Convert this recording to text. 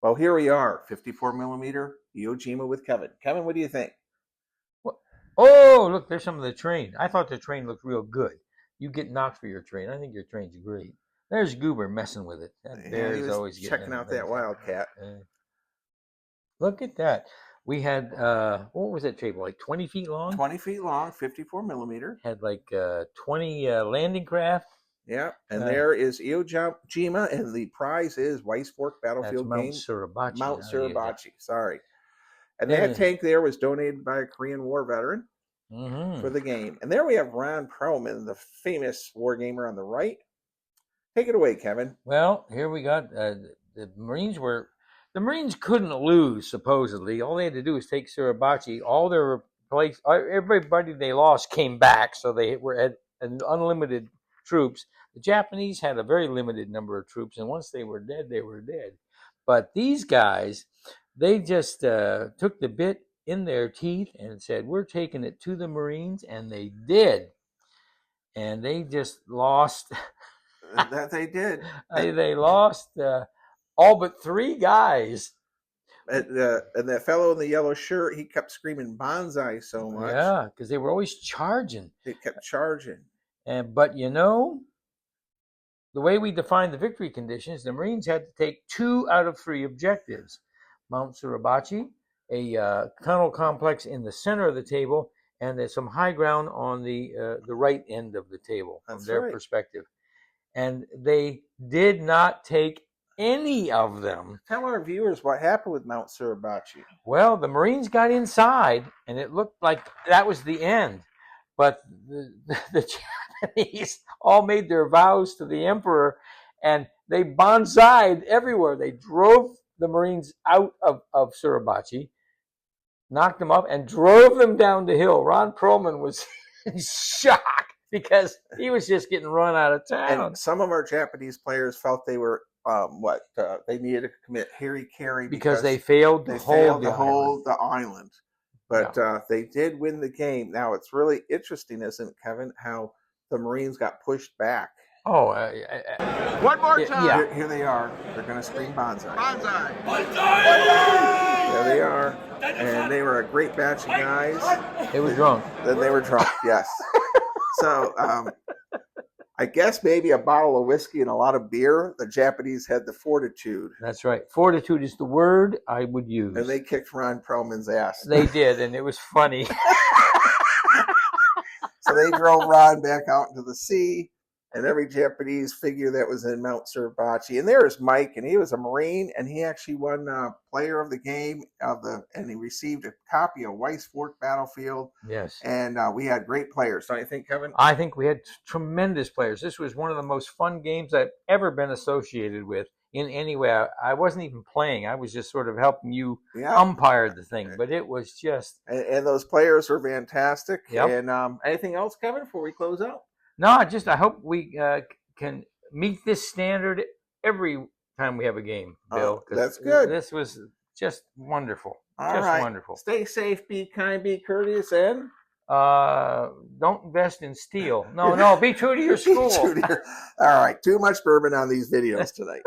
Well, here we are, 54 millimeter Iwo Jima with Kevin. Kevin, what do you think? Oh, look, there's some of the train. I thought the train looked real good. You get knocked for your train. I think your train's great. There's Goober messing with it. That bear's always checking out that wildcat. Look at that. We had, what was that table, like 20 feet long? 20 feet long, 54 millimeter. Had like 20 landing craft. Yeah, and there is Iwo Jima, and the prize is Weiss Fork Battlefield Mount game. Suribachi. Mount Suribachi, sorry. And that tank there was donated by a Korean War veteran for the game. And there we have Ron Perlman, the famous war gamer on the right. Take it away, Kevin. Well, here we got the Marines were. The Marines couldn't lose, supposedly. All they had to do was take Suribachi. All their everybody they lost came back, so they were at unlimited troops. The Japanese had a very limited number of troops, and once they were dead, they were dead. But these guys, they just took the bit in their teeth and said, we're taking it to the Marines, and they did. And they just lost. That they did. They lost all but 3 guys. And that fellow in the yellow shirt, he kept screaming "Banzai" so much. Yeah, because they were always charging. They kept charging. But you know, the way we defined the victory conditions, the Marines had to take 2 out of 3 objectives: Mount Suribachi, a tunnel complex in the center of the table, and there's some high ground on the right end of the table from their perspective. And they did not take any of them. Tell our viewers what happened with Mount Suribachi. Well, the Marines got inside, and it looked like that was the end. But the Japanese all made their vows to the emperor, and they banzai'd everywhere. They drove the Marines out of Suribachi, knocked them up, and drove them down the hill. Ron Perlman was in shock because he was just getting run out of town. And some of our Japanese players felt they were they needed to commit hara-kiri because they failed to hold the island. But they did win the game. Now, it's really interesting, isn't it, Kevin, how the Marines got pushed back. Oh, one more time. Yeah. Here they are. They're going to scream "Banzai." Banzai. Banzai! There they are. And they were a great batch of guys. They were drunk. Then they were drunk, yes. So, I guess maybe a bottle of whiskey and a lot of beer. The Japanese had the fortitude. That's right. Fortitude is the word I would use. And they kicked Ron Perlman's ass. They did, and it was funny. So they drove Ron back out into the sea, and every Japanese figure that was in Mount Suribachi. And there's Mike, and he was a Marine, and he actually won Player of the Game and he received a copy of Weiss Fork Battlefield. Yes. And we had great players. Don't you think, Kevin? I think we had tremendous players. This was one of the most fun games I've ever been associated with in any way. I wasn't even playing. I was just sort of helping you umpire the thing. But it was just... And those players were fantastic. Yep. And anything else, Kevin, before we close out? No, I hope we can meet this standard every time we have a game, Bill. That's good. This was just wonderful. All right. Wonderful. Stay safe, be kind, be courteous, and don't invest in steel. No, be true to your school. All right, too much bourbon on these videos tonight.